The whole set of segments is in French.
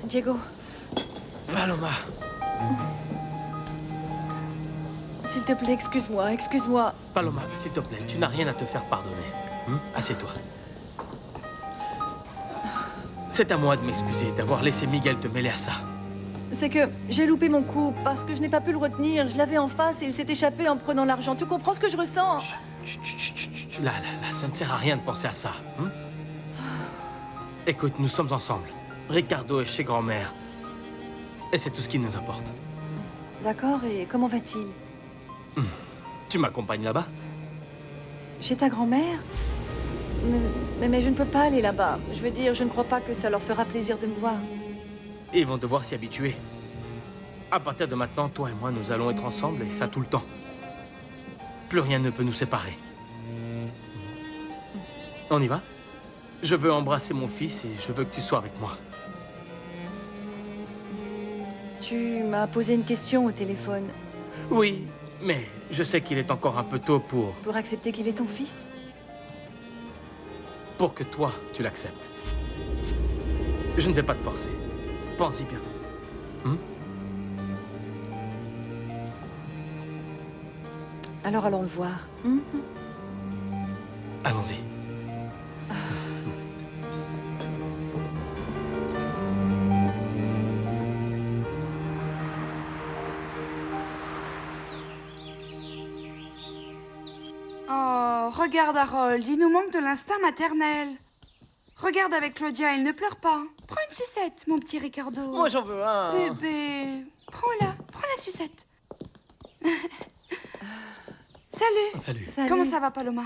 Diego, Paloma. s'il te plaît, excuse-moi, excuse-moi. Paloma, s'il te plaît, tu n'as rien à te faire pardonner. Assieds-toi. C'est à moi de m'excuser d'avoir laissé Miguel te mêler à ça. C'est que j'ai loupé mon coup parce que je n'ai pas pu le retenir. Je l'avais en face et il s'est échappé en prenant l'argent. Tu comprends ce que je ressens? Là, ça ne sert à rien de penser à ça. Écoute, nous sommes ensemble. Ricardo est chez grand-mère. Et c'est tout ce qui nous importe. D'accord, et comment va-t-il? Tu m'accompagnes là-bas? Chez ta grand-mère? Mais je ne peux pas aller là-bas. Je veux dire, je ne crois pas que ça leur fera plaisir de me voir. Ils vont devoir s'y habituer. À partir de maintenant, toi et moi, nous allons être ensemble, et ça tout le temps. Plus rien ne peut nous séparer. On y va? Je veux embrasser mon fils et je veux que tu sois avec moi. Tu m'as posé une question au téléphone. Oui, mais je sais qu'il est encore un peu tôt pour Pour accepter qu'il est ton fils? pour que toi, tu l'acceptes. Je ne vais pas te forcer. Pense-y bien. Alors allons le voir. Allons-y. Oh, regarde Harold, il nous manque de l'instinct maternel. Regarde avec Claudia, elle ne pleure pas. Prends une sucette, mon petit Ricardo. Moi, j'en veux un. Bébé, prends la sucette. Salut. Salut. Salut. Comment ça va, Paloma?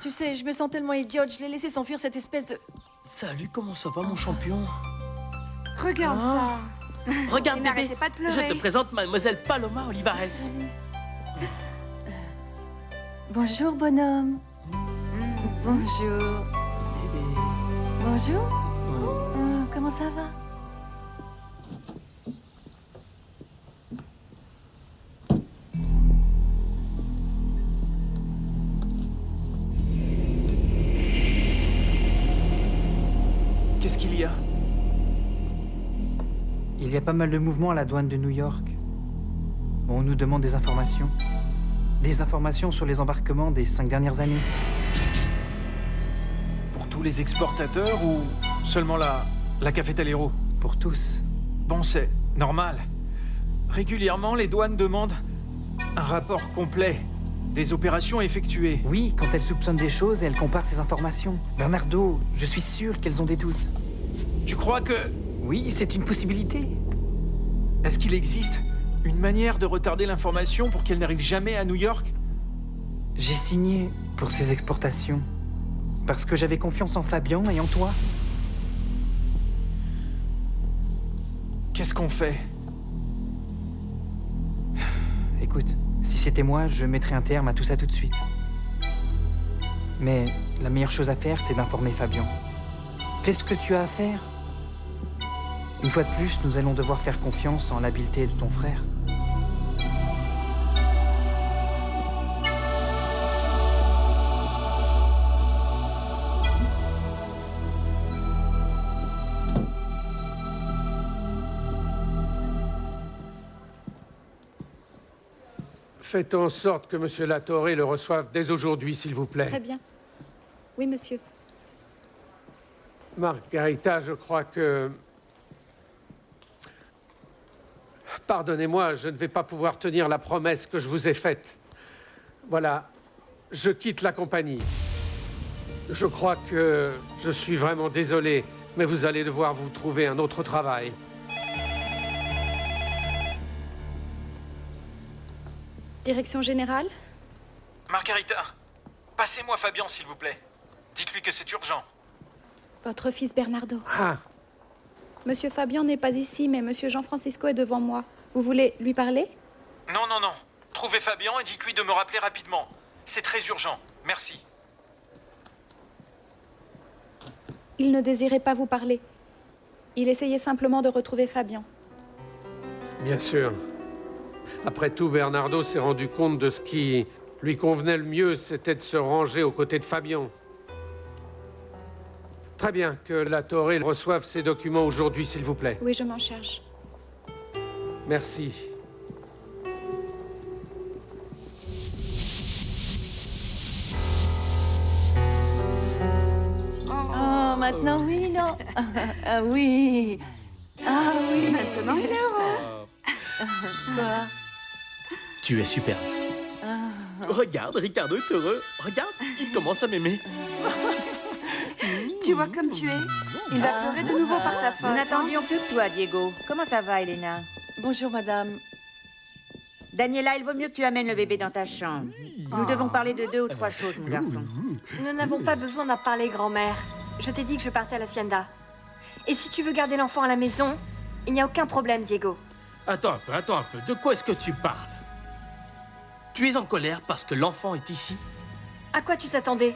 Tu sais, je me sens tellement idiote. Je l'ai laissé s'enfuir cette espèce de... Salut, comment ça va, mon champion? Regarde ça. Regarde, Il bébé. n'arrêtait pas de Je pleurer. te présente mademoiselle Paloma Olivares. Bonjour, bonhomme. Bonjour. Bébé. Bonjour. Comment ça va? Qu'est-ce qu'il y a? Il y a pas mal de mouvements à la douane de New York. On nous demande des informations. Des informations sur les embarquements des 5 dernières années. Pour tous les exportateurs ou seulement la Cafetalero? Pour tous. Bon, c'est normal. Régulièrement, les douanes demandent un rapport complet des opérations effectuées. Oui, quand elles soupçonnent des choses, elles comparent ces informations. Bernardo, je suis sûr qu'elles ont des doutes. Tu crois que... Oui, c'est une possibilité. Est-ce qu'il existe une manière de retarder l'information pour qu'elle n'arrive jamais à New York? J'ai signé pour ces exportations. Parce que j'avais confiance en Fabian et en toi. Qu'est-ce qu'on fait? Écoute, si c'était moi, je mettrais un terme à tout ça tout de suite. Mais la meilleure chose à faire, c'est d'informer Fabian. Fais ce que tu as à faire. Une fois de plus, nous allons devoir faire confiance en l'habileté de ton frère. Faites en sorte que M. Latorre le reçoive dès aujourd'hui, s'il vous plaît. Très bien. Oui, monsieur. Margarita, je crois que... Pardonnez-moi, je ne vais pas pouvoir tenir la promesse que je vous ai faite. Voilà, je quitte la compagnie. Je crois que je suis vraiment désolé, mais vous allez devoir vous trouver un autre travail. Direction générale? Margarita, passez-moi Fabian, s'il vous plaît. Dites-lui que c'est urgent. Votre fils Bernardo. Ah, Monsieur Fabian n'est pas ici, mais monsieur Jean-Francisco est devant moi. Vous voulez lui parler? Non. Trouvez Fabian et dites-lui de me rappeler rapidement. C'est très urgent. Merci. Il ne désirait pas vous parler. Il essayait simplement de retrouver Fabian. bien sûr. Après tout, Bernardo s'est rendu compte de ce qui lui convenait le mieux, c'était de se ranger aux côtés de Fabian. Très bien, que la Toré reçoive ces documents aujourd'hui, s'il vous plaît. Oui, je m'en charge. Merci. Oh, maintenant, oui, non? Ah oui. Ah oui. Maintenant, il est heureux. Quoi? Tu es superbe. Ah. Regarde, Ricardo est heureux. Regarde, il commence à m'aimer. Tu vois comme tu es. Il va pleurer de nouveau par ta faute. Nous hein. n'attendions plus que toi, Diego. Comment ça va, Elena? Bonjour, madame. Daniela, il vaut mieux que tu amènes le bébé dans ta chambre. Nous devons parler de 2 ou 3 choses, mon garçon. Nous n'avons pas besoin d'en parler, grand-mère. Je t'ai dit que je partais à l'hacienda. Et si tu veux garder l'enfant à la maison, il n'y a aucun problème, Diego. Attends un peu. De quoi est-ce que tu parles? Tu es en colère parce que l'enfant est ici? À quoi tu t'attendais?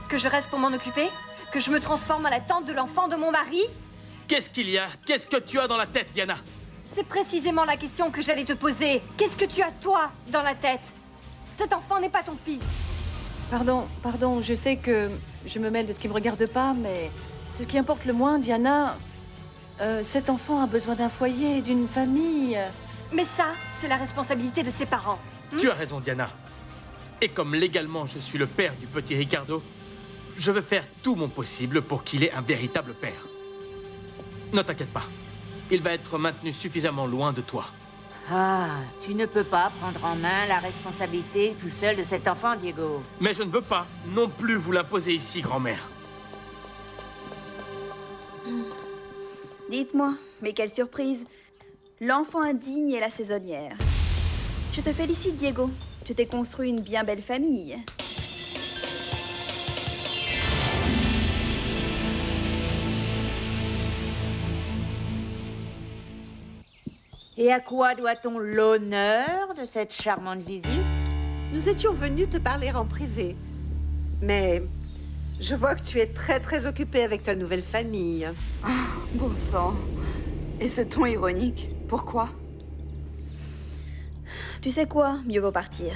Que je reste pour m'en occuper? Que je me transforme en la tante de l'enfant de mon mari? Qu'est-ce qu'il y a? Qu'est-ce que tu as dans la tête, Diana? C'est précisément la question que j'allais te poser. Qu'est-ce que tu as, toi, dans la tête? Cet enfant n'est pas ton fils. Pardon, je sais que je me mêle de ce qui me regarde pas, mais ce qui importe le moins, Diana, cet enfant a besoin d'un foyer, d'une famille. Mais ça, c'est la responsabilité de ses parents. Tu as raison, Diana. Et comme légalement je suis le père du petit Ricardo, je vais faire tout mon possible pour qu'il ait un véritable père. Ne t'inquiète pas. Il va être maintenu suffisamment loin de toi. Ah, tu ne peux pas prendre en main la responsabilité tout seul de cet enfant, Diego. Mais je ne veux pas non plus vous l'imposer ici, grand-mère. Dites-moi, mais quelle surprise. L'enfant indigne et la saisonnière. Je te félicite, Diego. Tu t'es construit une bien belle famille. Et à quoi doit-on l'honneur de cette charmante visite? Nous étions venus te parler en privé. Mais je vois que tu es très occupée avec ta nouvelle famille. Bon sang. Et ce ton ironique, pourquoi? Tu sais quoi? Mieux vaut partir.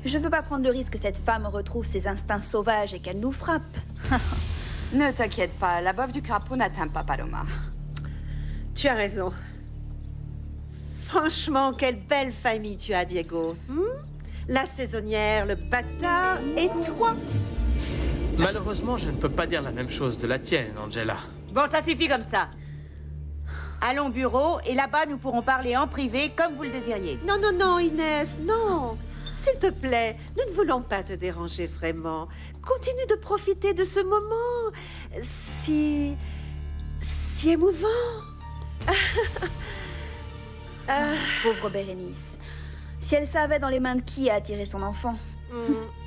Je veux pas prendre le risque que cette femme retrouve ses instincts sauvages et qu'elle nous frappe. Ne t'inquiète pas, la baffe du crapaud n'atteint pas Paloma. Tu as raison. Franchement, quelle belle famille tu as, Diego. La saisonnière, le bâtard et toi. Malheureusement, je ne peux pas dire la même chose de la tienne, Angela. Bon, ça suffit comme ça. Allons au bureau et là-bas, nous pourrons parler en privé comme vous le désiriez. Non, Inès, non. S'il te plaît, nous ne voulons pas te déranger vraiment. Continue de profiter de ce moment si émouvant. Pauvre Bérénice. Si elle savait dans les mains de qui a attiré son enfant.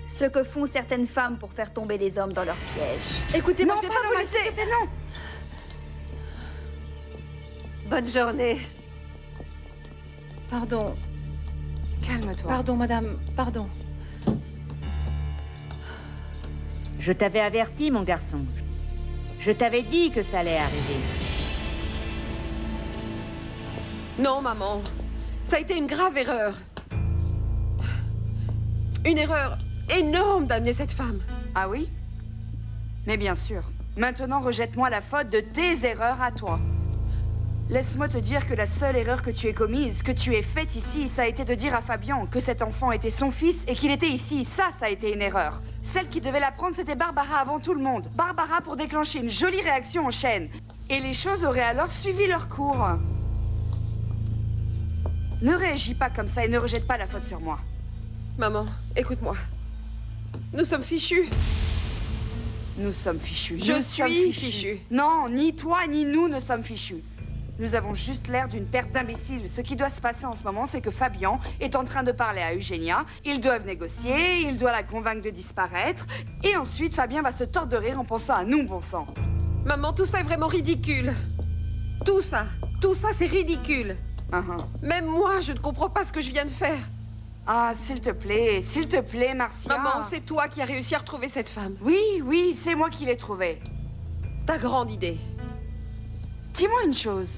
Ce que font certaines femmes pour faire tomber les hommes dans leurs pièges. Écoutez-moi, Non, je vais pas vous laisser. Non. Bonne journée. Pardon, Calme-toi. pardon, madame, pardon. Je t'avais averti, mon garçon. Je t'avais dit que ça allait arriver. Non, maman. Ça a été une grave erreur. Une erreur énorme d'amener cette femme. Ah oui? Mais bien sûr. Maintenant, rejette-moi la faute de tes erreurs à toi. Laisse-moi te dire que la seule erreur que tu aies commise, que tu aies faite ici, ça a été de dire à Fabian que cet enfant était son fils et qu'il était ici. Ça a été une erreur. Celle qui devait l'apprendre, c'était Barbara avant tout le monde. Barbara pour déclencher une jolie réaction en chaîne. Et les choses auraient alors suivi leur cours. Ne réagis pas comme ça et ne rejette pas la faute sur moi. Maman, écoute-moi. Nous sommes fichus. Nous sommes fichus. Je Nous sommes suis fichue. Non, ni toi ni nous ne sommes fichus. Nous avons juste l'air d'une paire d'imbéciles. Ce qui doit se passer en ce moment, c'est que Fabian est en train de parler à Eugenia. Ils doivent négocier, il doit la convaincre de disparaître. Et ensuite, Fabien va se tordre de rire en pensant à nous, bon sang. Maman, tout ça est vraiment ridicule. Tout ça, c'est ridicule. Même moi, je ne comprends pas ce que je viens de faire. Ah, s'il te plaît, Marcia. Maman, c'est toi qui as réussi à retrouver cette femme. Oui, c'est moi qui l'ai trouvée. Ta grande idée. Dis-moi une chose.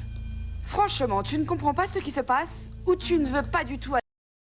Franchement, tu ne comprends pas ce qui se passe ou tu ne veux pas du tout